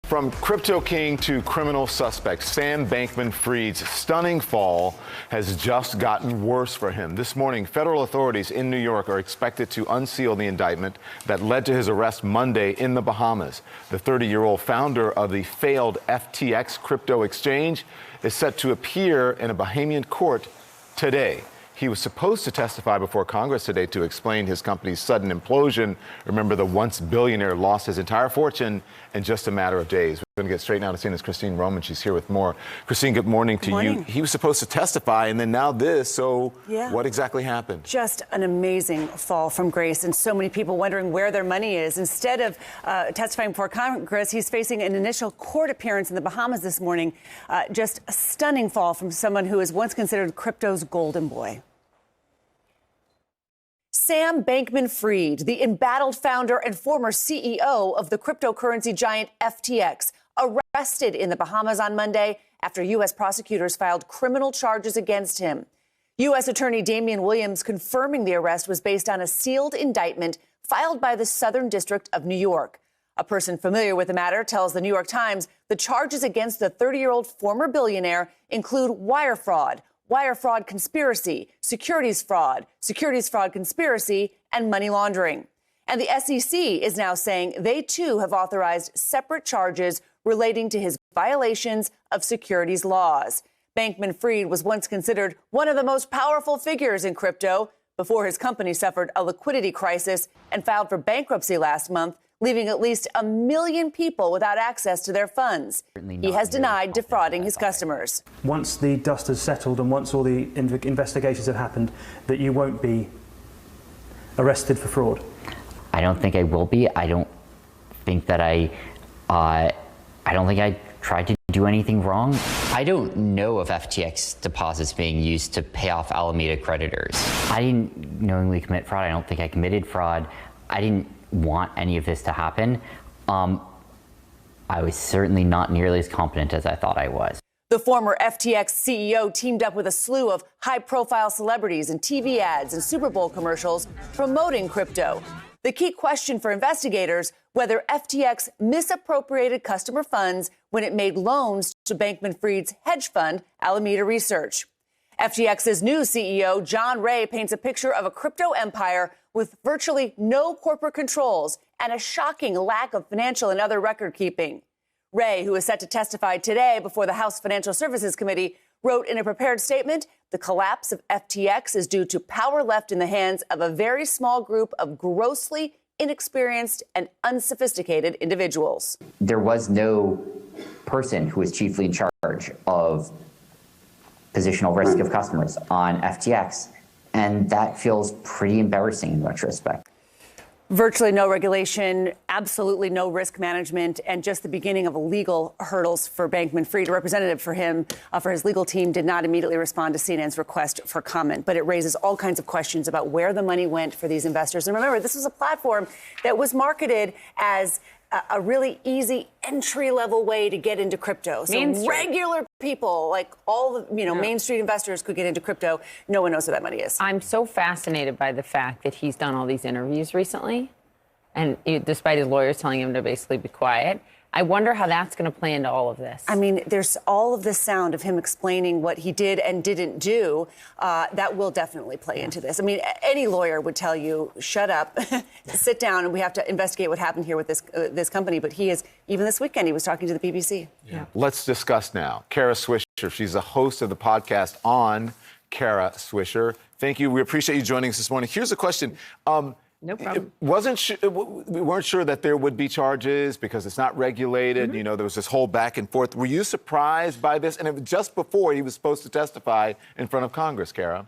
From crypto king to criminal suspect, Sam Bankman-Fried's stunning fall has just gotten worse for him. This morning, federal authorities in New York are expected to unseal the indictment that led to his arrest Monday in the Bahamas. The 30-year-old founder of the failed FTX crypto exchange is set to appear in a Bahamian court today. He was supposed to testify before Congress today to explain his company's sudden implosion. Remember, the once billionaire lost his entire fortune in just a matter of days. We're going to get straight now to CNN's Christine Roman. She's here with more. Christine, good morning to you. He was supposed to testify, and then now this. So what exactly happened? Just an amazing fall from grace, and so many people wondering where their money is. Instead of testifying before Congress, he's facing an initial court appearance in the Bahamas this morning. Just a stunning fall from someone who was once considered crypto's golden boy. Sam Bankman-Fried, the embattled founder and former CEO of the cryptocurrency giant FTX, arrested in the Bahamas on Monday after U.S. prosecutors filed criminal charges against him. U.S. Attorney Damian Williams confirming the arrest was based on a sealed indictment filed by the Southern District of New York. A person familiar with the matter tells the New York Times the charges against the 30-year-old former billionaire include wire fraud conspiracy, securities fraud conspiracy, and money laundering. And the SEC is now saying they, too, have authorized separate charges relating to his violations of securities laws. Bankman-Fried was once considered one of the most powerful figures in crypto before his company suffered a liquidity crisis and filed for bankruptcy last month, leaving at least 1 million people without access to their funds. He has denied defrauding his customers. Once the dust has settled and once all the investigations have happened, that you won't be arrested for fraud? I don't think I will be. I don't think that I don't think I tried to do anything wrong. I don't know of FTX deposits being used to pay off Alameda creditors. I didn't knowingly commit fraud. I don't think I committed fraud. I didn't want any of this to happen. I was certainly not nearly as competent as I thought I was. The former FTX CEO teamed up with a slew of high-profile celebrities in TV ads and Super Bowl commercials promoting crypto. The key question for investigators, whether FTX misappropriated customer funds when it made loans to Bankman-Fried's hedge fund, Alameda Research. FTX's new CEO, John Ray, paints a picture of a crypto empire with virtually no corporate controls and a shocking lack of financial and other record keeping. Ray, who is set to testify today before the House Financial Services Committee, wrote in a prepared statement, the collapse of FTX is due to power left in the hands of a very small group of grossly inexperienced and unsophisticated individuals. There was no person who was chiefly in charge of positional risk of customers on FTX. And that feels pretty embarrassing in retrospect. Virtually no regulation, absolutely no risk management, and just the beginning of legal hurdles for Bankman-Fried. A representative for him, for his legal team, did not immediately respond to CNN's request for comment, but it raises all kinds of questions about where the money went for these investors. And remember, this was a platform that was marketed as a really easy entry-level way to get into crypto. So regular people, like all the Main Street investors, could get into crypto. No one knows where that money is. I'm so fascinated by the fact that he's done all these interviews recently, and despite his lawyers telling him to basically be quiet. I wonder how that's going to play into all of this. I mean, there's all of this sound of him explaining what he did and didn't do. That will definitely play into this. I mean, any lawyer would tell you, shut up, sit down, and we have to investigate what happened here with this company. But he is, even this weekend, he was talking to the BBC. Yeah. Let's discuss now. Kara Swisher, she's the host of the podcast On Kara Swisher. Thank you. We appreciate you joining us this morning. Here's a question. No problem. We weren't sure that there would be charges because it's not regulated. You know, there was this whole back and forth. Were you surprised by this? And it was just before he was supposed to testify in front of Congress, Kara.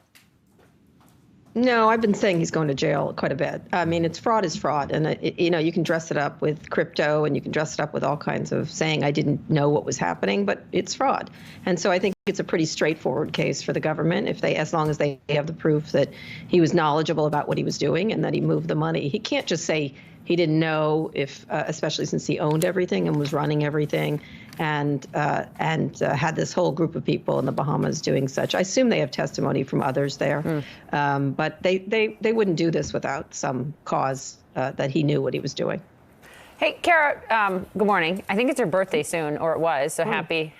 No, I've been saying he's going to jail quite a bit. I mean, fraud is fraud. And, you can dress it up with crypto and you can dress it up with all kinds of saying I didn't know what was happening, but it's fraud. And so I think it's a pretty straightforward case for the government as long as they have the proof that he was knowledgeable about what he was doing and that he moved the money. He can't just say he didn't know especially since he owned everything and was running everything and had this whole group of people in the Bahamas doing such. I assume they have testimony from others there, but they wouldn't do this without some cause that he knew what he was doing. Hey, Kara, good morning. I think it's your birthday soon, or it was, so happy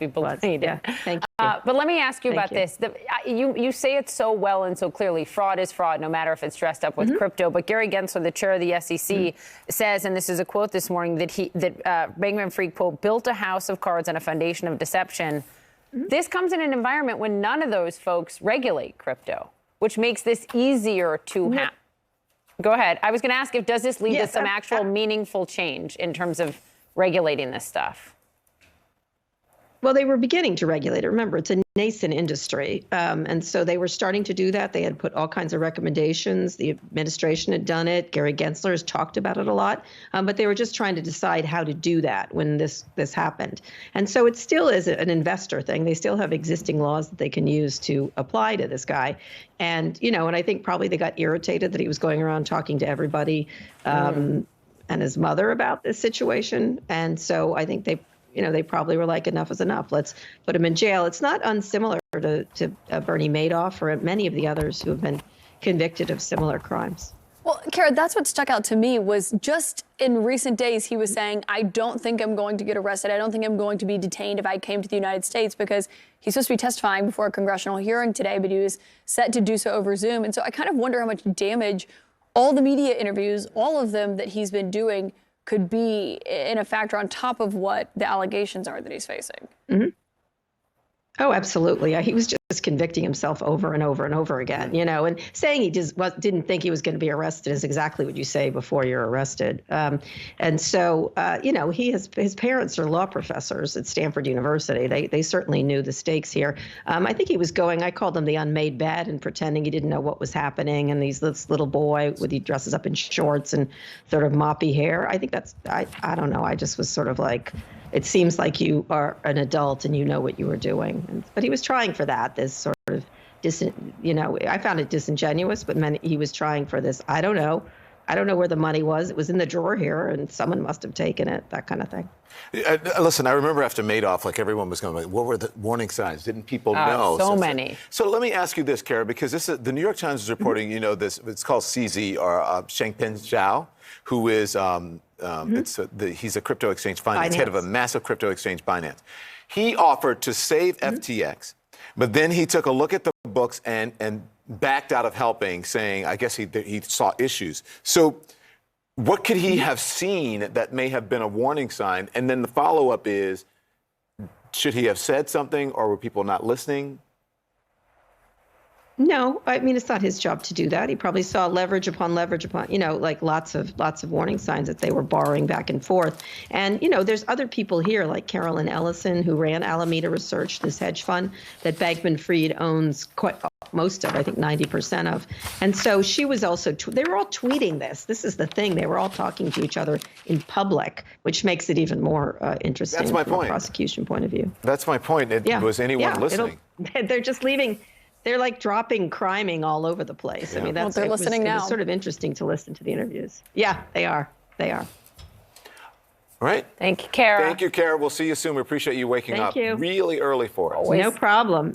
belated. Yeah, thank you. But let me ask you about Thank this. You say it so well and so clearly. Fraud is fraud, no matter if it's dressed up with crypto. But Gary Gensler, the chair of the SEC, says, and this is a quote this morning, that Bankman-Fried, quote, built a house of cards on a foundation of deception. This comes in an environment when none of those folks regulate crypto, which makes this easier to happen. Go ahead. I was going to ask does this lead to some actual meaningful change in terms of regulating this stuff? Well, they were beginning to regulate it. Remember, it's a nascent industry. And so they were starting to do that. They had put all kinds of recommendations. The administration had done it. Gary Gensler has talked about it a lot. But they were just trying to decide how to do that when this happened. And so it still is an investor thing. They still have existing laws that they can use to apply to this guy. And, and I think probably they got irritated that he was going around talking to everybody and his mother about this situation. And so I think they probably were like, enough is enough. Let's put him in jail. It's not unsimilar to Bernie Madoff or many of the others who have been convicted of similar crimes. Well, Kara, that's what stuck out to me was just in recent days, he was saying, I don't think I'm going to get arrested. I don't think I'm going to be detained if I came to the United States, because he's supposed to be testifying before a congressional hearing today, but he was set to do so over Zoom. And so I kind of wonder how much damage all the media interviews, all of them that he's been doing, could be in a factor on top of what the allegations are that he's facing. Mm-hmm. Oh, absolutely. He was just convicting himself over and over and over again, and saying he didn't think he was going to be arrested is exactly what you say before you're arrested. And so, his parents are law professors at Stanford University. They certainly knew the stakes here. I think he was I called him the unmade bed and pretending he didn't know what was happening. And this little boy he dresses up in shorts and sort of moppy hair. I think I don't know. I just was sort of like, it seems like you are an adult and you know what you were doing. But he was trying for that, this sort of, I found it disingenuous, but he was trying for this, I don't know where the money was. It was in the drawer here and someone must have taken it, that kind of thing. Listen, I remember after Madoff, like everyone was going, what were the warning signs? Didn't people know? So many. So let me ask you this, Kara, because the New York Times is reporting, this, it's called CZ, or Changpeng Zhao, who is, he's a crypto exchange finance, head of a massive crypto exchange, Binance. He offered to save FTX, but then he took a look at the books and backed out of helping, saying, I guess he saw issues. So what could he have seen that may have been a warning sign? And then the follow-up is, should he have said something, or were people not listening? No, I mean, it's not his job to do that. He probably saw leverage upon, like lots of warning signs that they were borrowing back and forth. And, there's other people here like Carolyn Ellison, who ran Alameda Research, this hedge fund that Bankman-Fried owns most of, I think 90% of. And so she was also, they were all tweeting this. This is the thing. They were all talking to each other in public, which makes it even more interesting. That's my from point. A prosecution point of view. That's my point. Was anyone listening? They're just leaving. They're like dropping criming all over the place. Yeah. I mean, they're listening now. It was sort of interesting to listen to the interviews. Yeah, they are. All right. Thank you, Kara. Thank you, Kara. We'll see you soon. We appreciate you waking up really early for us. No problem.